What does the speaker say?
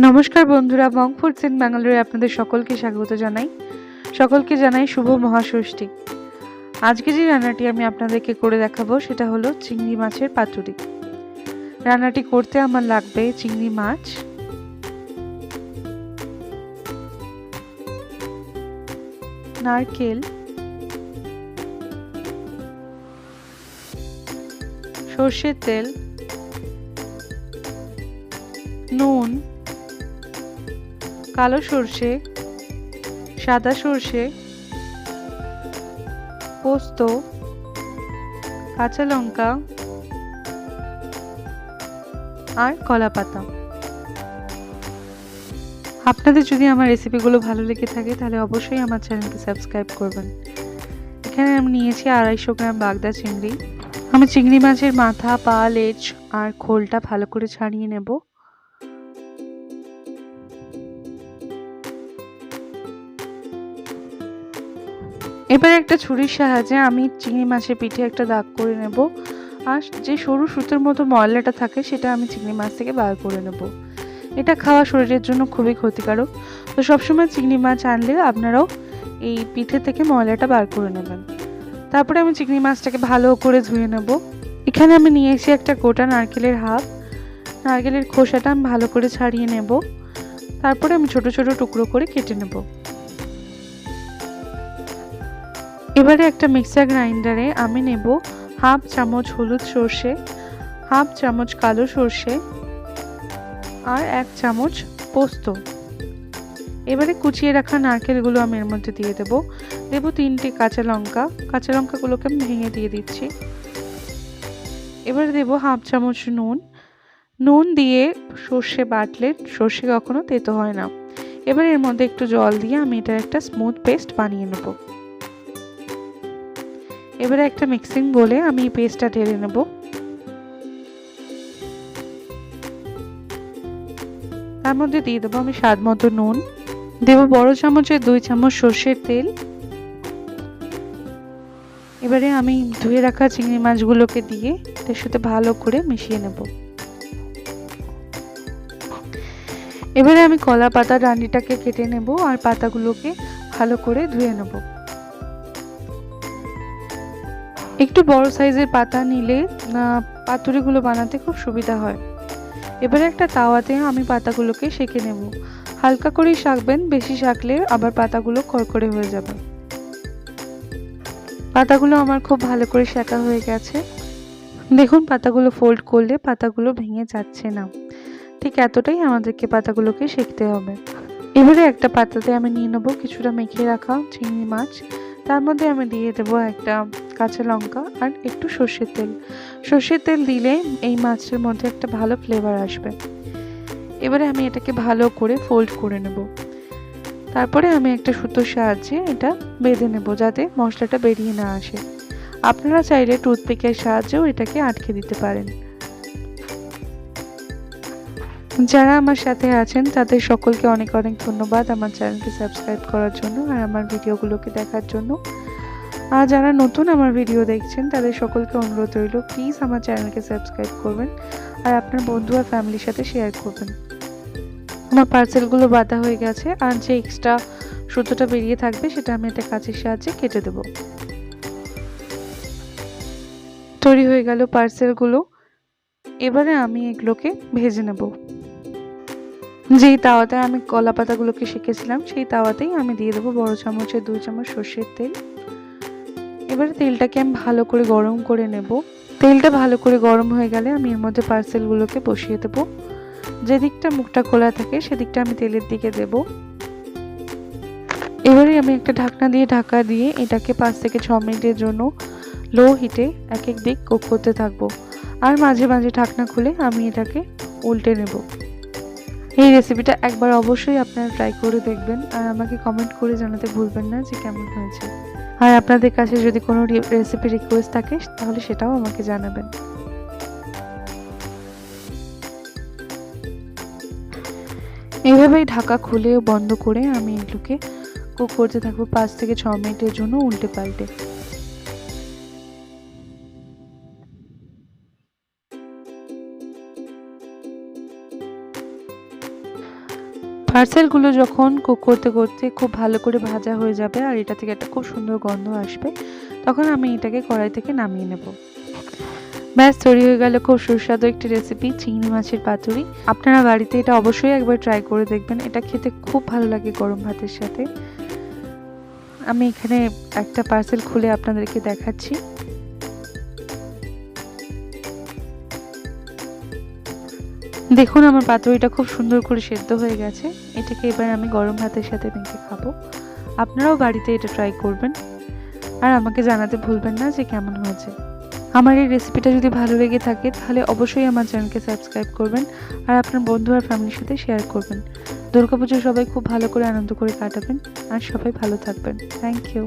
নমস্কার বন্ধুরা, বং foods in ব্যাঙ্গালোরে আপনাদের সকলকে স্বাগত জানাই। সকলকে জানাই শুভ মহাষষ্ঠী। আজকে যে রান্নাটি আমি আপনাদেরকে করে দেখাবো সেটা হলো চিংড়ি মাছের পাতুরি। রান্নাটি করতে আমার লাগবে চিংড়ি মাছ, নারকেল, সর্ষের তেল, নুন, কালো সর্ষে, সাদা সর্ষে, পোস্ত, কাঁচা লঙ্কা আর কলা পাতা। আপনাদের যদি আমার রেসিপিগুলো ভালো লেগে থাকে তাহলে অবশ্যই আমার চ্যানেলকে সাবস্ক্রাইব করবেন। এখানে আমি নিয়েছি 250 গ্রাম বাগদা চিংড়ি। আমি চিংড়ি মাছের মাথা, পা, লেজ আর খোলটা ভালো করে ছাড়িয়ে নেব। এবার একটা ছুরির সাহায্যে আমি চিংড়ি মাছের পিঠে একটা দাগ করে নেব, আর যে সরু সুতোর মতো ময়লাটা থাকে সেটা আমি চিংড়ি মাছ থেকে বার করে নেব। এটা খাওয়া শরীরের জন্য খুবই ক্ষতিকারক, তো সবসময় চিংড়ি মাছ আনলে আপনারাও এই পিঠে থেকে ময়লাটা বার করে নেবেন। তারপরে আমি চিংড়ি মাছটাকে ভালো করে ধুয়ে নেব। এখানে আমি নিয়েছি একটা গোটা নারকেলের হাফ। নারকেলের খোসাটা আমি ভালো করে ছাড়িয়ে নেব। তারপরে আমি ছোট ছোট টুকরো করে কেটে নেব। এবারে একটা মিক্সার গ্রাইন্ডারে আমি নেব হাফ চামচ হলুদ সর্ষে, হাফ চামচ কালো সর্ষে আর 1 চামচ পোস্ত। এবারে কুচিয়ে রাখা নারকেলগুলো আমি এর মধ্যে দিয়ে দেব। 3টে কাঁচা লঙ্কা। কাঁচা লঙ্কাগুলোকে আমি ভেঙে দিয়ে দিচ্ছি। এবারে দেব হাফ চামচ নুন। নুন দিয়ে সর্ষে বাটলে সর্ষে কখনো তেতো হয় না। এবারে এর মধ্যে একটু জল দিয়ে আমি এটার একটা স্মুথ পেস্ট বানিয়ে নেব। এবারে একটা মিক্সিং বলে আমি এই পেস্টটা ঢেলে নেব। তার মধ্যে দিয়ে দেবো আমি স্বাদ মতো নুন, দেব বড় চামচের 2 চামচ সর্ষের তেল। এবারে আমি ধুয়ে রাখা চিংড়ি মাছগুলোকে দিয়ে এর সাথে ভালো করে মিশিয়ে নেব। এবারে আমি কলা পাতা ডাঁটিটাকে কেটে নেব আর পাতাগুলোকে ভালো করে ধুয়ে নেব। একটু বড় সাইজের পাতা নিলে পাতুরিগুলো বানাতে খুব সুবিধা হয়। এবারে একটা তাওয়াতে আমি পাতাগুলোকে সেঁকে নেব। হালকা করেই সেঁকবেন, বেশি সেঁকলে আবার পাতাগুলো করকরে হয়ে যাবে। পাতাগুলো আমার খুব ভালো করে সেঁকা হয়ে গেছে। দেখুন পাতাগুলো ফোল্ড করলে পাতাগুলো ভেঙে যাচ্ছে না। ঠিক এতটাই আমাদেরকে পাতাগুলোকে সেঁকতে হবে। এবারে একটা পাতাতে আমি নিয়ে নেব কিছুটা মেখে রাখা চিংড়ি মাছ। তার মধ্যে আমি দিয়ে দেবো একটা কাঁচা লঙ্কা আর একটু সর্ষের তেল। সর্ষের তেল দিলে এই মাছের মধ্যে একটা ভালো ফ্লেভার আসবে। এবারে আমি এটাকে ভালো করে ফোল্ড করে নেব। তারপরে আমি একটা সুতোর সাহায্যে এটা বেঁধে নেব যাতে মশলাটা বেরিয়ে না আসে। আপনারা চাইলে টুথপিকের সাহায্যেও এটাকে আটকে দিতে পারেন। যারা আমার সাথে আছেন তাদের সকলকে অনেক অনেক ধন্যবাদ আমার চ্যানেলকে সাবস্ক্রাইব করার জন্য আর আমার ভিডিওগুলোকে দেখার জন্য। আর যারা নতুন আমার ভিডিও দেখছেন তাদের সকলকে অনুরোধ রইল, প্লিজ আমার চ্যানেলকে সাবস্ক্রাইব করবেন আর আপনার বন্ধু আর ফ্যামিলির সাথে শেয়ার করবেন। আমার পার্সেলগুলো বাঁধা হয়ে গেছে, আর যে এক্সট্রা সুতোটা বেরিয়ে থাকবে সেটা আমি একটা কাঁচির সাহায্যে কেটে দেব। তৈরি হয়ে গেল পার্সেলগুলো। এবারে আমি এগুলোকে ভেজে নেব। যেই তাওয়াতে আমি কলা পাতাগুলোকে সেঁকেছিলাম সেই তাওয়াতেই আমি দিয়ে দেবো বড় চামচের 2 চামচ সর্ষের তেল। এবারে তেলটাকে আমি ভালো করে গরম করে নেব। তেলটা ভালো করে গরম হয়ে গেলে আমি এর মধ্যে পার্সেলগুলোকে বসিয়ে দেব। যে দিকটা মুখটা খোলা থাকে সেদিকটা আমি তেলের দিকে দেব। এবারে আমি একটা ঢাকনা দিয়ে ঢাকা দিয়ে এটাকে 5 থেকে 6 মিনিটের জন্য লো হিটে এক এক দিক কুক করতে থাকবো। আর মাঝে মাঝে ঢাকনা খুলে আমি এটাকে উল্টে নেব। এই রেসিপিটা একবার অবশ্যই আপনারা ট্রাই করে দেখবেন আর আমাকে কমেন্ট করে জানাতে ভুলবেন না যে কেমন হয়েছে। আর আপনাদের কাছে যদি কোনো রেসিপি রিকোয়েস্ট থাকে তাহলে সেটাও আমাকে জানাবেন। এইভাবেই ঢাকা খুলে বন্ধ করে আমি এগুলোকে কুক করতে থাকবো 5 থেকে 6 মিনিটের জন্য উল্টে পাল্টে। পার্সেলগুলো যখন কুক করতে করতে খুব ভালো করে ভাজা হয়ে যাবে আর এটা থেকে একটা খুব সুন্দর গন্ধ আসবে, তখন আমি এটাকে কড়াই থেকে নামিয়ে নেব। ব্যাস তৈরি হয়ে গেল খুব সুস্বাদু একটি রেসিপি, চিংড়ি মাছের পাতুরি। আপনারা বাড়িতে এটা অবশ্যই একবার ট্রাই করে দেখবেন, এটা খেতে খুব ভালো লাগে গরম ভাতের সাথে। আমি এখানে একটা পার্সেল খুলে আপনাদেরকে দেখাচ্ছি। দেখুন আমার পাতুরিটা খুব সুন্দর করে সেদ্ধ হয়ে গেছে। এটাকে এবার আমি গরম ভাতের সাথে মেখে খাবো। আপনারাও বাড়িতে এটা ট্রাই করবেন আর আমাকে জানাতে ভুলবেন না যে কেমন হয়েছে। আমার এই রেসিপিটা যদি ভালো লেগে থাকে তাহলে অবশ্যই আমার চ্যানেলকে সাবস্ক্রাইব করবেন আর আপনার বন্ধু আর ফ্যামিলির সাথে শেয়ার করবেন। দুর্গাপুজো সবাই খুব ভালো করে আনন্দ করে কাটাবেন আর সবাই ভালো থাকবেন। Thank you.